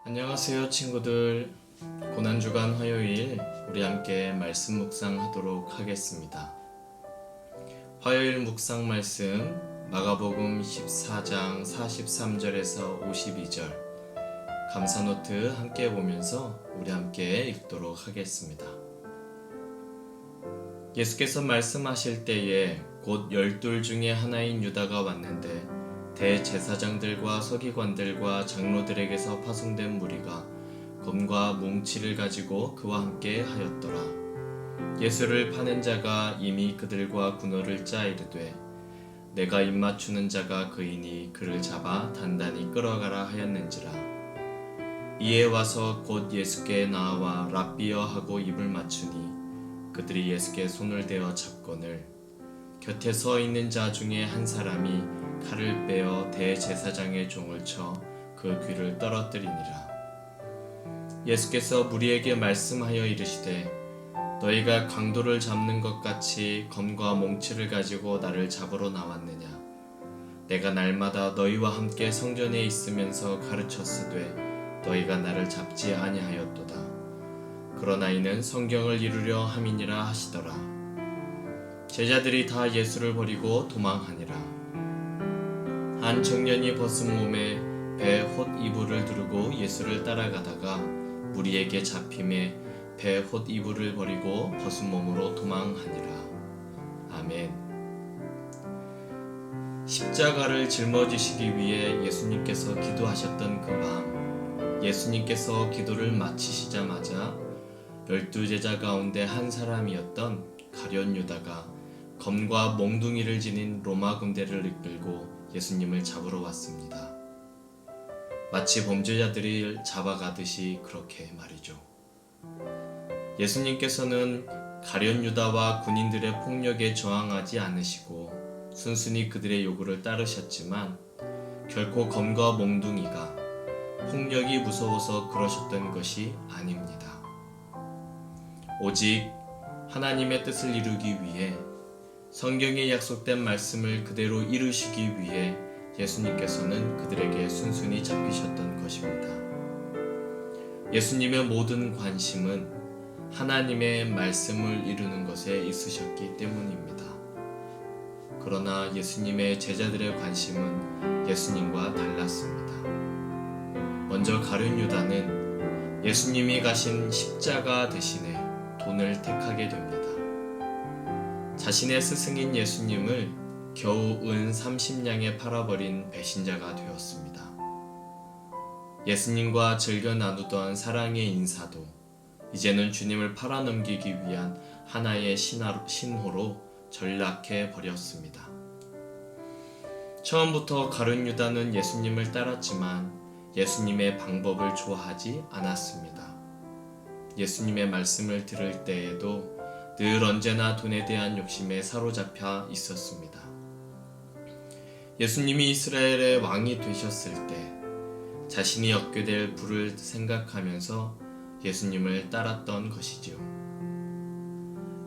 안녕하세요 친구들. 고난주간 화요일 우리 함께 말씀 묵상하도록 하겠습니다. 화요일 묵상 말씀 마가복음 14장 43절에서 52절 감사노트 함께 보면서 우리 함께 읽도록 하겠습니다. 예수께서 말씀하실 때에 곧 12 중에 하나인 유다가 왔는데 대제사장들과 서기관들과 장로들에게서 파송된 무리가 검과 뭉치를 가지고 그와 함께 하였더라. 예수를 파는 자가 이미 그들과 군어를 짜 이르되 내가 입맞추는 자가 그이니 그를 잡아 단단히 끌어가라 하였는지라. 이에 와서 곧 예수께 나와 랍비여 하고 입을 맞추니 그들이 예수께 손을 대어 잡거늘 곁에 서 있는 자 중에 한 사람이 칼을 빼어 대제사장의 종을 쳐 그 귀를 떨어뜨리니라. 예수께서 무리에게 말씀하여 이르시되 너희가 강도를 잡는 것 같이 검과 몽치를 가지고 나를 잡으러 나왔느냐. 내가 날마다 너희와 함께 성전에 있으면서 가르쳤으되 너희가 나를 잡지 아니하였도다. 그러나 이는 성경을 이루려 함이니라 하시더라. 제자들이 다 예수를 버리고 도망하니라. 한 청년이 벗은 몸에 배 홑 이불을 두르고 예수를 따라가다가 무리에게 잡힘에 배 홑 이불을 버리고 벗은 몸으로 도망하니라. 아멘. 십자가를 짊어지시기 위해 예수님께서 기도하셨던 그 밤, 예수님께서 기도를 마치시자마자 12제자 가운데 한 사람이었던 가룟 유다가 검과 몽둥이를 지닌 로마 군대를 이끌고 예수님을 잡으러 왔습니다. 마치 범죄자들이 잡아가듯이 그렇게 말이죠. 예수님께서는 가룟 유다와 군인들의 폭력에 저항하지 않으시고 순순히 그들의 요구를 따르셨지만 결코 검과 몽둥이가 폭력이 무서워서 그러셨던 것이 아닙니다. 오직 하나님의 뜻을 이루기 위해 성경에 약속된 말씀을 그대로 이루시기 위해 예수님께서는 그들에게 순순히 잡히셨던 것입니다. 예수님의 모든 관심은 하나님의 말씀을 이루는 것에 있으셨기 때문입니다. 그러나 예수님의 제자들의 관심은 예수님과 달랐습니다. 먼저 가룟 유다는 예수님이 가신 십자가 대신에 돈을 택하게 됩니다. 자신의 스승인 예수님을 겨우 은 30냥에 팔아버린 배신자가 되었습니다. 예수님과 즐겨 나누던 사랑의 인사도 이제는 주님을 팔아넘기기 위한 하나의 신호로 전락해 버렸습니다. 처음부터 가룟 유다는 예수님을 따랐지만 예수님의 방법을 좋아하지 않았습니다. 예수님의 말씀을 들을 때에도 늘 언제나 돈에 대한 욕심에 사로잡혀 있었습니다. 예수님이 이스라엘의 왕이 되셨을 때 자신이 얻게 될 부를 생각하면서 예수님을 따랐던 것이지요.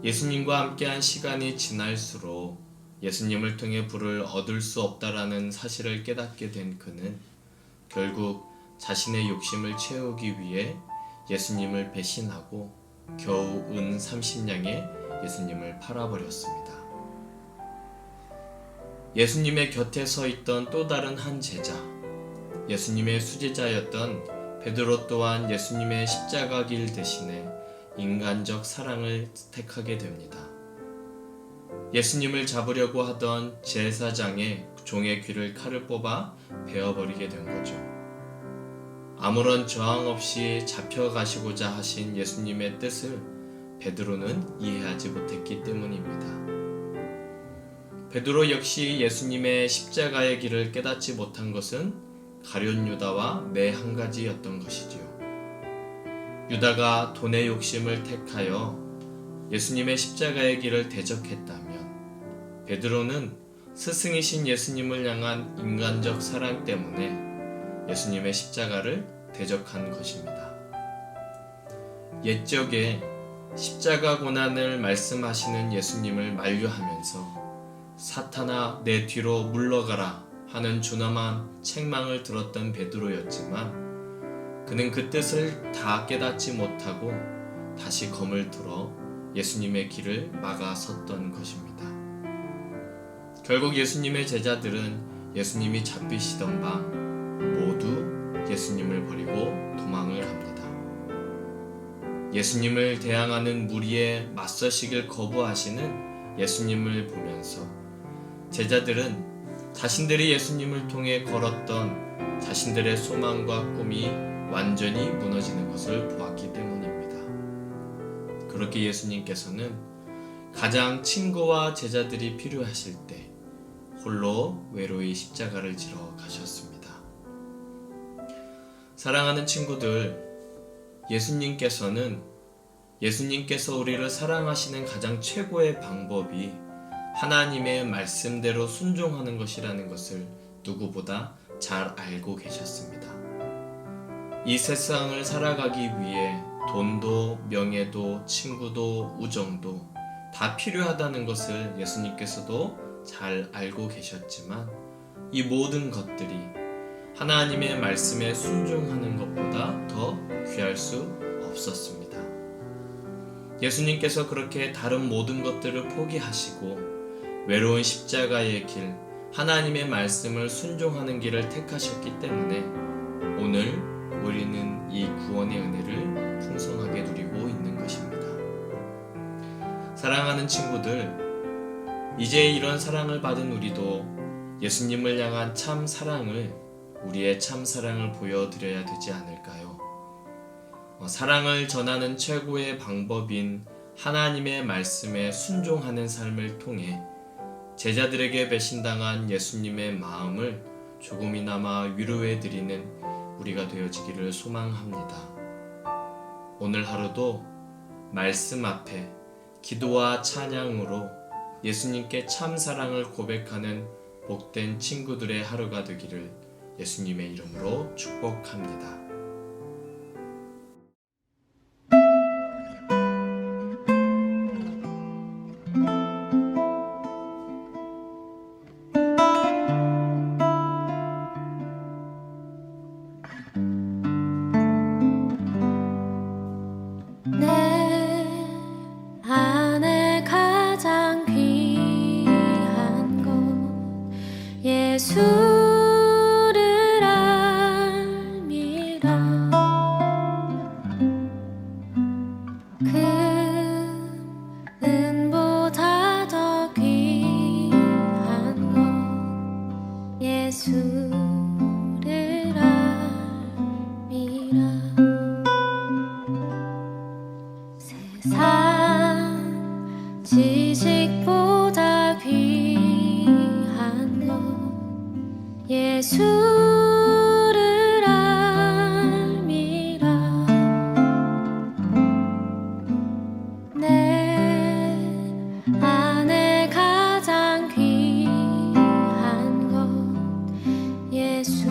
예수님과 함께한 시간이 지날수록 예수님을 통해 부를 얻을 수 없다라는 사실을 깨닫게 된 그는 결국 자신의 욕심을 채우기 위해 예수님을 배신하고 겨우 은 30냥에 예수님을 팔아버렸습니다. 예수님의 곁에 서 있던 또 다른 한 제자, 예수님의 수제자였던 베드로 또한 예수님의 십자가 길 대신에 인간적 사랑을 택하게 됩니다. 예수님을 잡으려고 하던 제사장의 종의 귀를 칼을 뽑아 베어버리게 된 거죠. 아무런 저항 없이 잡혀가시고자 하신 예수님의 뜻을 베드로는 이해하지 못했기 때문입니다. 베드로 역시 예수님의 십자가의 길을 깨닫지 못한 것은 가룟 유다와 매 한 가지였던 것이지요. 유다가 돈의 욕심을 택하여 예수님의 십자가의 길을 대적했다면 베드로는 스승이신 예수님을 향한 인간적 사랑 때문에 예수님의 십자가를 대적한 것입니다. 옛적에 십자가 고난을 말씀하시는 예수님을 만류하면서 사탄아 내 뒤로 물러가라 하는 준엄한 책망을 들었던 베드로였지만 그는 그 뜻을 다 깨닫지 못하고 다시 검을 들어 예수님의 길을 막아섰던 것입니다. 결국 예수님의 제자들은 예수님이 잡히시던 밤 모두 예수님을 버리고 도망을 합니다. 예수님을 대항하는 무리에 맞서시길 거부하시는 예수님을 보면서 제자들은 자신들이 예수님을 통해 걸었던 자신들의 소망과 꿈이 완전히 무너지는 것을 보았기 때문입니다. 그렇게 예수님께서는 가장 친구와 제자들이 필요하실 때 홀로 외로이 십자가를 지러 가셨습니다. 사랑하는 친구들, 예수님께서 우리를 사랑하시는 가장 최고의 방법이 하나님의 말씀대로 순종하는 것이라는 것을 누구보다 잘 알고 계셨습니다. 이 세상을 살아가기 위해 돈도 명예도 친구도 우정도 다 필요하다는 것을 예수님께서도 잘 알고 계셨지만 이 모든 것들이 하나님의 말씀에 순종하는 것보다 더 귀할 수 없었습니다. 예수님께서 그렇게 다른 모든 것들을 포기하시고 외로운 십자가의 길, 하나님의 말씀을 순종하는 길을 택하셨기 때문에 오늘 우리는 이 구원의 은혜를 풍성하게 누리고 있는 것입니다. 사랑하는 친구들, 이제 이런 사랑을 받은 우리도 예수님을 향한 참 사랑을, 우리의 참 사랑을 보여드려야 되지 않을까요? 사랑을 전하는 최고의 방법인 하나님의 말씀에 순종하는 삶을 통해 제자들에게 배신당한 예수님의 마음을 조금이나마 위로해드리는 우리가 되어지기를 소망합니다. 오늘 하루도 말씀 앞에 기도와 찬양으로 예수님께 참 사랑을 고백하는 복된 친구들의 하루가 되기를 예수님의 이름으로 축복합니다. 예수를 알미라. 금은보다 더 귀한 것 예수를 알미라. 세상 지식보다 귀한 것 예수를 알미라. 내 안에 가장 귀한 것 예수